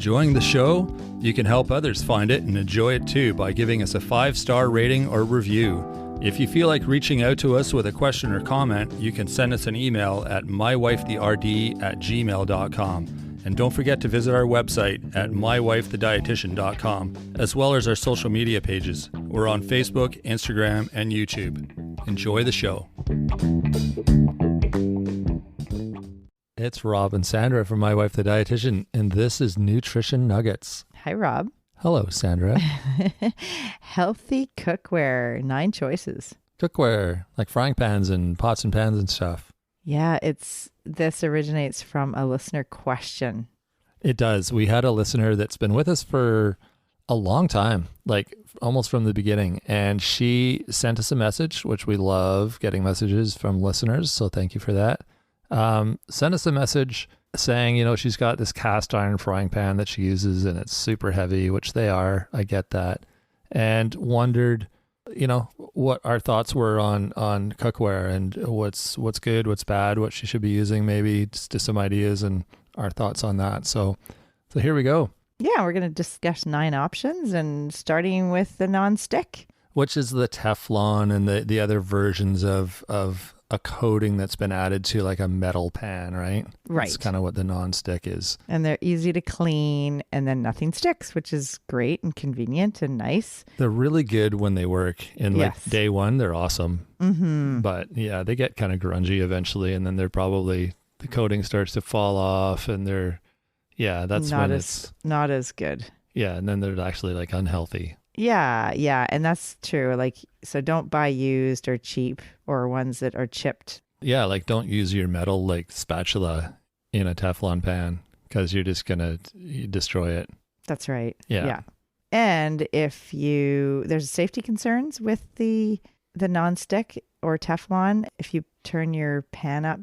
Enjoying the show? You can help others find it and enjoy it too by giving us a 5-star rating or review. If you feel like reaching out to us with a question or comment, you can send us an email at mywifetherd@gmail.com. And don't forget to visit our website at mywifethedietitian.com, as well as our social media pages. We're on Facebook, Instagram, and YouTube. Enjoy the show. It's Rob and Sandra from My Wife the Dietitian, and this is Nutrition Nuggets. Hi, Rob. Hello, Sandra. Healthy cookware, 9 choices. Cookware, like frying pans and pots and pans and stuff. Yeah, this originates from a listener question. It does. We had a listener that's been with us for a long time, like almost from the beginning, and she sent us a message, which we love getting messages from listeners, so thank you for that. Sent us a message saying, she's got this cast iron frying pan that she uses and it's super heavy, which they are. I get that. And wondered, what our thoughts were on cookware and what's good, what's bad, what she should be using, maybe just some ideas and our thoughts on that. So here we go. Yeah, we're going to discuss 9 options and starting with the non-stick. Which is the Teflon and the other versions of a coating that's been added to like a metal pan, right? Right. That's kind of what the non-stick is. And they're easy to clean and then nothing sticks, which is great and convenient and nice. They're really good when they work. And like day one, they're awesome. Mm-hmm. But yeah, they get kind of grungy eventually. And then the coating starts to fall off and that's not when it's not as good. Yeah. And then they're actually like unhealthy. Yeah. And that's true. So don't buy used or cheap or ones that are chipped. Yeah. Like don't use your metal like spatula in a Teflon pan because you're just going to destroy it. That's right. Yeah. And there's safety concerns with the nonstick or Teflon. If you turn your pan up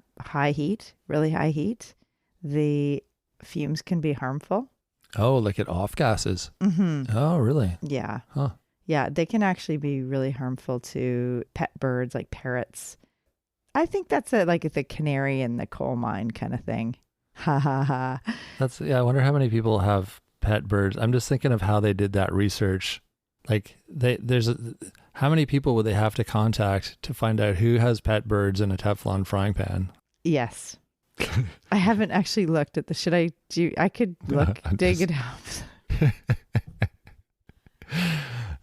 really high heat, the fumes can be harmful. Oh, like it off gases. Mm-hmm. Oh, really? Yeah. Huh. Yeah, they can actually be really harmful to pet birds like parrots. I think that's like the canary in the coal mine kind of thing. Ha ha ha. I wonder how many people have pet birds. I'm just thinking of how they did that research. Like how many people would they have to contact to find out who has pet birds in a Teflon frying pan? Yes. I haven't actually looked at should I do, I could look, dig it up.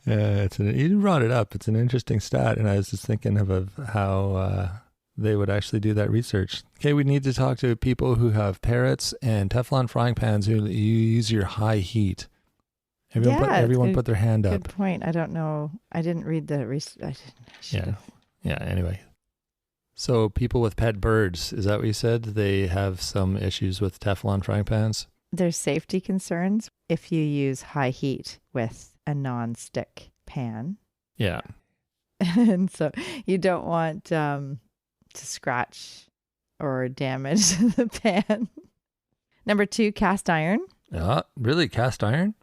Yeah, you brought it up. It's an interesting stat. And I was just thinking of how they would actually do that research. Okay, we need to talk to people who have parrots and Teflon frying pans who use your high heat. Everyone put their hand up. Good point. I don't know. I didn't read the research. Yeah. Anyway. So people with pet birds, is that what you said? They have some issues with Teflon frying pans? There's safety concerns if you use high heat with a non-stick pan. Yeah. And so you don't want to scratch or damage the pan. Number 2, cast iron. Really? Cast iron?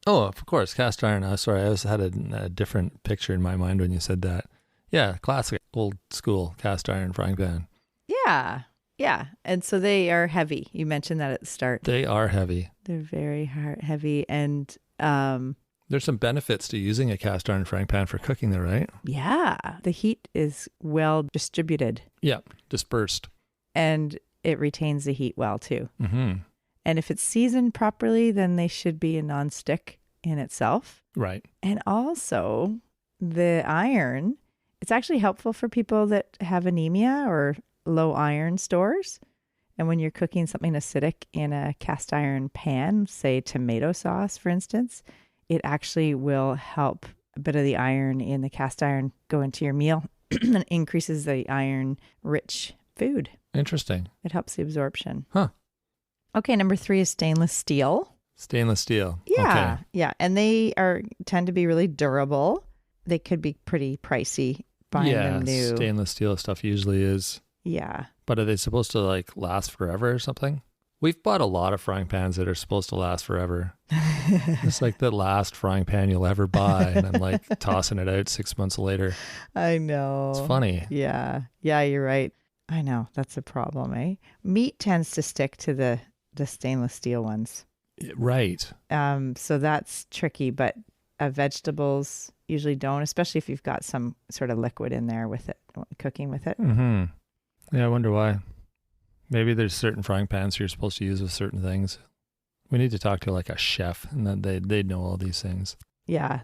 Oh, of course, cast iron. Sorry, I had a different picture in my mind when you said that. Yeah, classic, old school cast iron frying pan. Yeah. And so they are heavy. You mentioned that at the start. They are heavy. They're very heavy. And there's some benefits to using a cast iron frying pan for cooking there, right? Yeah. The heat is well distributed. Yeah, dispersed. And it retains the heat well, too. Mm-hmm. And if it's seasoned properly, then they should be a nonstick in itself. Right. And also, the iron, it's actually helpful for people that have anemia or low iron stores. And when you're cooking something acidic in a cast iron pan, say tomato sauce, for instance, it actually will help a bit of the iron in the cast iron go into your meal and increases the iron-rich food. Interesting. It helps the absorption. Huh. Okay, number 3 is stainless steel. Stainless steel. Yeah, okay. Yeah. And they tend to be really durable. They could be pretty pricey buying them new. Stainless steel stuff usually is. Yeah. But are they supposed to last forever or something? We've bought a lot of frying pans that are supposed to last forever. It's like the last frying pan you'll ever buy. And I'm tossing it out 6 months later. I know. It's funny. Yeah. Yeah, you're right. I know. That's a problem, eh? Meat tends to stick to the stainless steel ones. Right. So that's tricky, but vegetables usually don't, especially if you've got some sort of liquid in there with it, cooking with it. Mm-hmm. Yeah, I wonder why. Maybe there's certain frying pans you're supposed to use with certain things. We need to talk to like a chef, and then they'd know all these things. Yeah.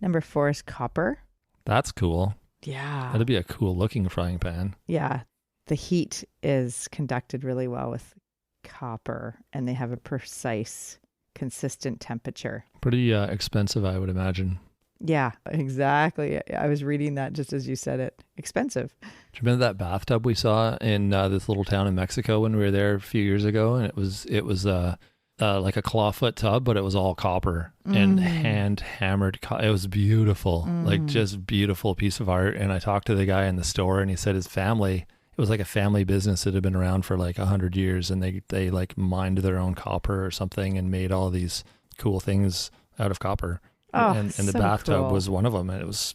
Number 4 is copper. That's cool. Yeah. That'd be a cool looking frying pan. Yeah. The heat is conducted really well with copper, and they have a precise, consistent temperature. Pretty expensive, I would imagine. Yeah, exactly. I was reading that just as you said it. Expensive. Do you remember that bathtub we saw in this little town in Mexico when we were there a few years ago? And it was like a clawfoot tub, but it was all copper and hand hammered. It was beautiful, like just beautiful piece of art. And I talked to the guy in the store, and he said his family, it was like a family business that had been around for like 100 years, and they like mined their own copper or something and made all these cool things out of copper. Oh, and the so bathtub cool. was one of them, and it was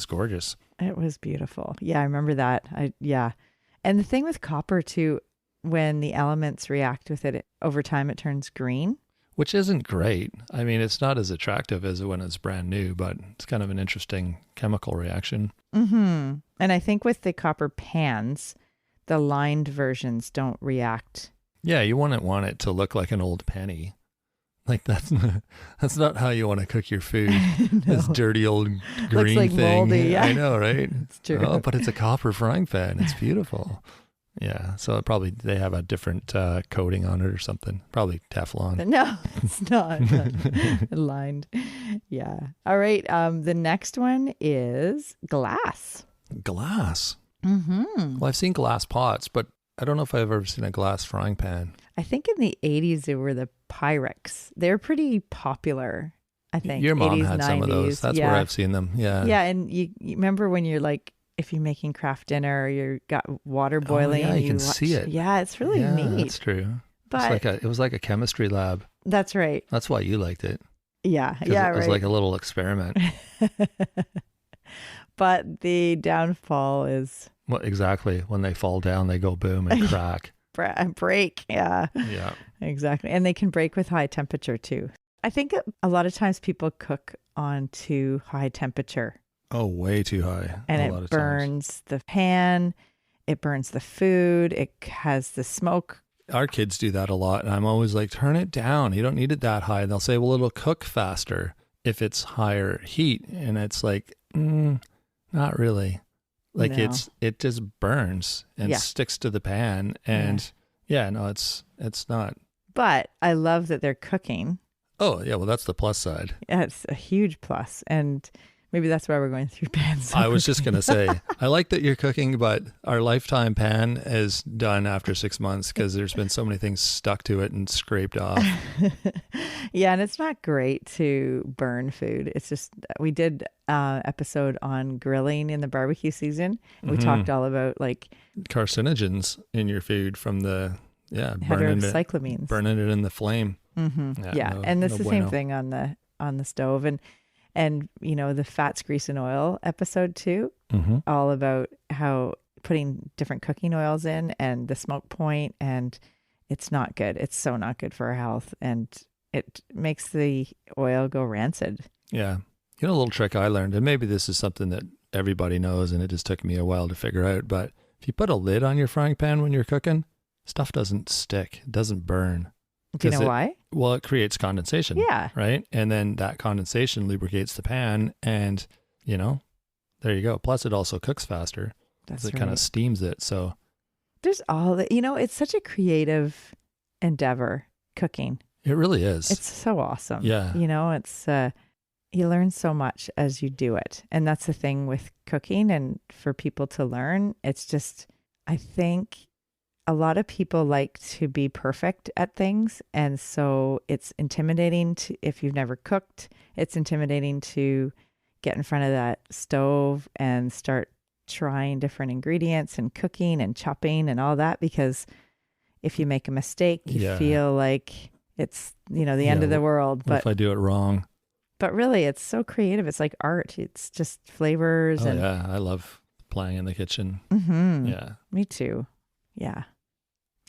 gorgeous. It was beautiful. Yeah, I remember that. And the thing with copper too, when the elements react with it over time, it turns green. Which isn't great. I mean, it's not as attractive as when it's brand new, but it's kind of an interesting chemical reaction. Mm-hmm. And I think with the copper pans, the lined versions don't react. Yeah, you wouldn't want it to look like an old penny. Like that's not how you want to cook your food. No. This dirty old green Looks like thing. moldy, yeah. I know, right? It's true. Oh, but it's a copper frying pan. It's beautiful. Yeah, so probably they have a different coating on it or something. Probably Teflon. No, it's not. Lined. Yeah. All right. The next one is glass. Glass. Mm-hmm. Well, I've seen glass pots, but I don't know if I've ever seen a glass frying pan. I think in the 80s, they were the Pyrex. They're pretty popular, I think. Your mom 80s, had 90s. some of those. That's where I've seen them. Yeah. Yeah, and you remember when you're like, if you're making craft dinner or you got water boiling. Oh, yeah, and you can see it. Yeah, it's really neat. That's true. But it was like a chemistry lab. That's right. That's why you liked it. Yeah, It was like a little experiment. But the downfall is... Well, exactly. When they fall down, they go boom and crack. break. Yeah. Yeah. Exactly. And they can break with high temperature too. I think a lot of times people cook on too high temperature. Oh, way too high. And it burns the pan. It burns the food. It has the smoke. Our kids do that a lot. And I'm always like, turn it down. You don't need it that high. And they'll say, well, it'll cook faster if it's higher heat. And it's like, not really. Like No. it just burns and sticks to the pan. And it's not. But I love that they're cooking. Oh, yeah. Well, that's the plus side. It's a huge plus. And maybe that's why we're going through pans. I was just going to say, I like that you're cooking, but our lifetime pan is done after 6 months because there's been so many things stuck to it and scraped off. Yeah, and it's not great to burn food. It's just, we did an episode on grilling in the barbecue season. And we talked all about like carcinogens in your food from the, heterocyclamines. Burning it in the flame. Mm-hmm. Yeah. And it's the same thing on the stove. And you know, the fats, grease, and oil episode too, all about how putting different cooking oils in and the smoke point, and it's not good. It's so not good for our health, and it makes the oil go rancid. Yeah. You know, a little trick I learned, and maybe this is something that everybody knows and it just took me a while to figure out, but if you put a lid on your frying pan when you're cooking, stuff doesn't stick. It doesn't burn. Do you know why? Well, it creates condensation. Yeah. Right? And then that condensation lubricates the pan and, you know, there you go. Plus it also cooks faster. That's it right. kind of steams it. So there's all that, you know, it's such a creative endeavor, cooking. it really is. It's so awesome. Yeah. You know, it's, you learn so much as you do it. And that's the thing with cooking, and for people to learn, it's just, I think a lot of people like to be perfect at things. And so it's intimidating to, if you've never cooked, it's intimidating to get in front of that stove and start trying different ingredients and cooking and chopping and all that, because if you make a mistake, you feel like it's, you know, the end of the world. But if I do it wrong. But really, it's so creative. It's like art. It's just flavors. Oh, yeah. I love playing in the kitchen. Mm-hmm. Yeah. Me too. Yeah.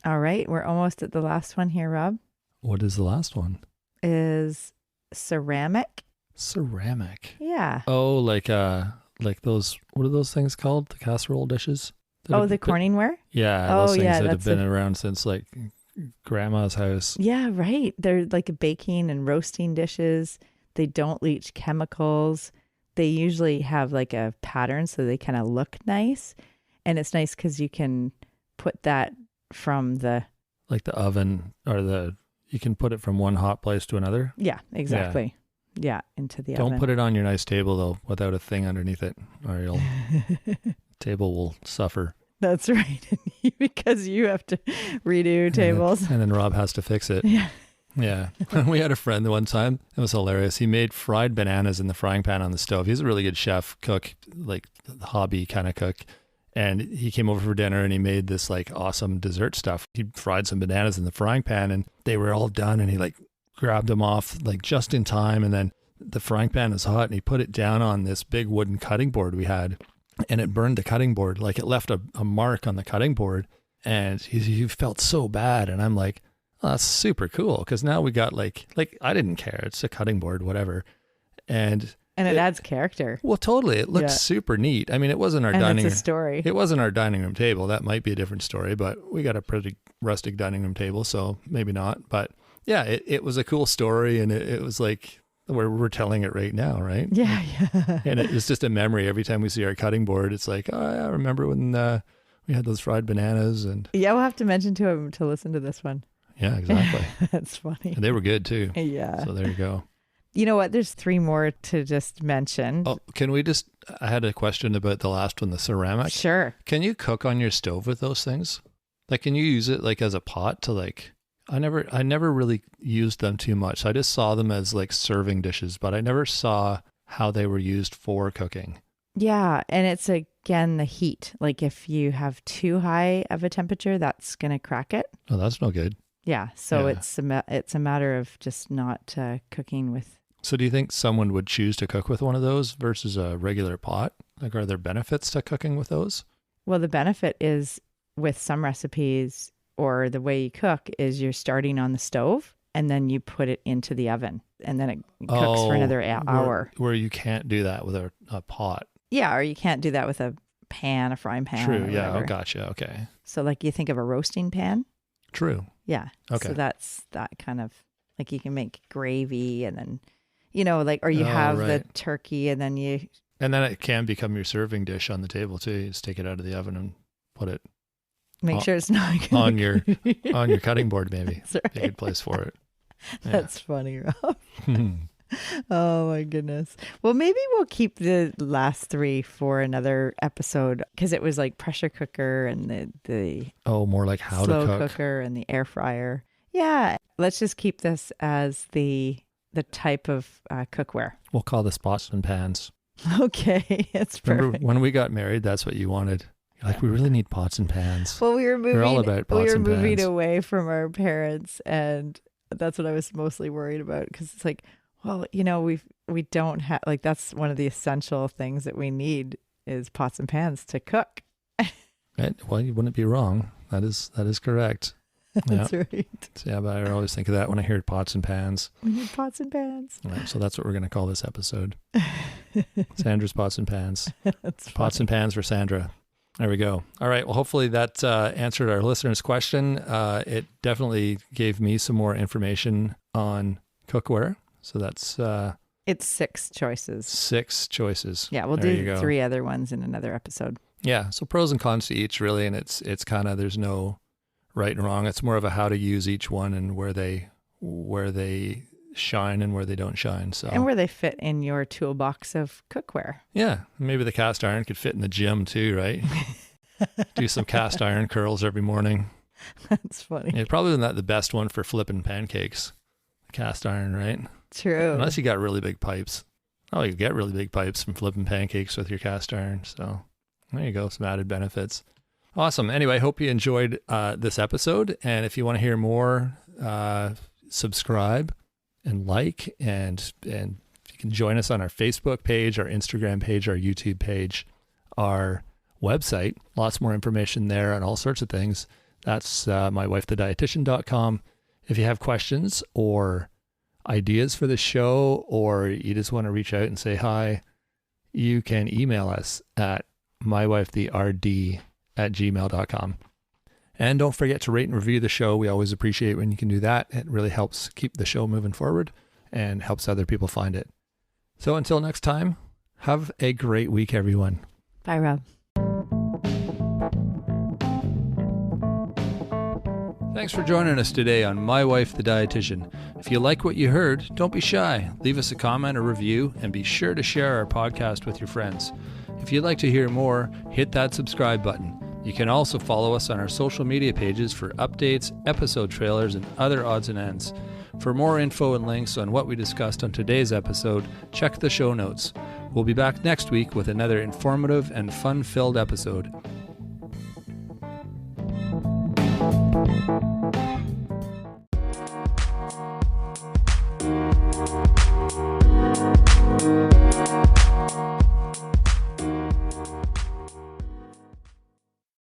All right. We're almost at the last one here, Rob. What is the last one? is ceramic. Ceramic. Yeah. Oh, like those, what are those things called? The casserole dishes? That Oh, have the been- Corningware? Yeah, Oh, those things yeah, that have that's been around since like grandma's house. Yeah, right. They're like baking and roasting dishes. They don't leach chemicals. They usually have like a pattern so they kind of look nice. And it's nice because you can put that from the, Like the oven or you can put it from one hot place to another. yeah, exactly. Yeah, into the Don't oven. put it on your nice table though without a thing underneath it or your table will suffer. That's right. Because you have to redo tables. And then Rob has to fix it. Yeah. Yeah. We had a friend the one time. It was hilarious. He made fried bananas in the frying pan on the stove. He's a really good chef, cook, like hobby kind of cook. And he came over for dinner and he made this like awesome dessert stuff. He fried some bananas in the frying pan and they were all done. And he like grabbed them off like just in time. And then the frying pan was hot and he put it down on this big wooden cutting board we had. And it burned the cutting board. Like it left a mark on the cutting board. And he felt so bad. And I'm like, oh, that's super cool. Because now we got like I didn't care. It's a cutting board, whatever. And it adds character. well, totally. It looks super neat. I mean, it wasn't our And dining it's a room. story. It wasn't our dining room table. That might be a different story, but we got a pretty rustic dining room table, so maybe not. But yeah, it was a cool story, and it was like we're telling it right now, right? Yeah, yeah. And it's just a memory. Every time we see our cutting board, it's like, oh, yeah, I remember when we had those fried bananas, and Yeah, we'll have to mention to him to listen to this one. yeah, exactly. That's funny. And they were good too. Yeah. So there you go. You know what? There's 3 more to just mention. Oh, I had a question about the last one, the ceramic. Sure. Can you cook on your stove with those things? Like, can you use it like as a pot to like, I never really used them too much. I just saw them as like serving dishes, but I never saw how they were used for cooking. Yeah. And it's again the heat. Like if you have too high of a temperature, that's going to crack it. Oh, that's no good. Yeah. So Yeah. it's a matter of just not cooking with. So do you think someone would choose to cook with one of those versus a regular pot? Like, are there benefits to cooking with those? Well, the benefit is with some recipes or the way you cook is you're starting on the stove and then you put it into the oven and then it cooks for another hour. Where you can't do that with a pot. Yeah. Or you can't do that with a frying pan. True. or Yeah. whatever. Oh, gotcha. Okay. So like you think of a roasting pan. True. Yeah. Okay. So that's that kind of like you can make gravy and then, like, or you Oh, have the right. turkey and then you And then it can become your serving dish on the table too. You just take it out of the oven and put it make sure it's not on your cutting board, maybe. That's Be a right. good place for it. Yeah. That's funny, Rob. Oh my goodness. Well, maybe we'll keep the last 3 for another episode because it was like pressure cooker and the Oh, more like how slow to cook. cooker and the air fryer. Yeah. Let's just keep this as the type of cookware. We'll call this pots and pans. Okay. It's perfect. Remember when we got married, that's what you wanted. You're like, we really need pots and pans. Well, we were moving. We're all about pots we were and moving pans. away from our parents, and that's what I was mostly worried about because it's like, well, we don't have like that's one of the essential things that we need is pots and pans to cook. Right? Well, you wouldn't be wrong. That is correct. That's right. So, yeah, but I always think of that when I hear pots and pans. We need pots and pans. Right, so that's what we're going to call this episode. Sandra's Pots and Pans. That's Pots funny. and Pans for Sandra. There we go. All right. Well, hopefully that answered our listener's question. It definitely gave me some more information on cookware. So that's It's 6 choices. 6 choices. Yeah, we'll There you do go. 3 other ones in another episode. Yeah. So pros and cons to each, really. And it's kind of, there's no right and wrong. It's more of a how to use each one and where they shine and where they don't shine. So And where they fit in your toolbox of cookware. yeah, maybe the cast iron could fit in the gym too, right? Do some cast iron curls every morning. That's funny. Yeah, probably not the best one for flipping pancakes. Cast iron, right? True. Unless you got really big pipes. Oh, you get really big pipes from flipping pancakes with your cast iron. So there you go, some added benefits. Awesome. Anyway, hope you enjoyed this episode. And if you want to hear more, subscribe and like, and you can join us on our Facebook page, our Instagram page, our YouTube page, our website. Lots more information there on all sorts of things. That's mywifethedietitian.com. If you have questions or ideas for the show, or you just want to reach out and say hi, you can email us at mywifetherd@gmail.com. And don't forget to rate and review the show. We always appreciate when you can do that. It really helps keep the show moving forward and helps other people find it. So until next time, have a great week, everyone. Bye, Rob. Thanks for joining us today on My Wife the Dietitian. If you like what you heard, don't be shy. Leave us a comment or review, and be sure to share our podcast with your friends. If you'd like to hear more, hit that subscribe button. You can also follow us on our social media pages for updates, episode trailers, and other odds and ends. For more info and links on what we discussed on today's episode, check the show notes. We'll be back next week with another informative and fun-filled episode.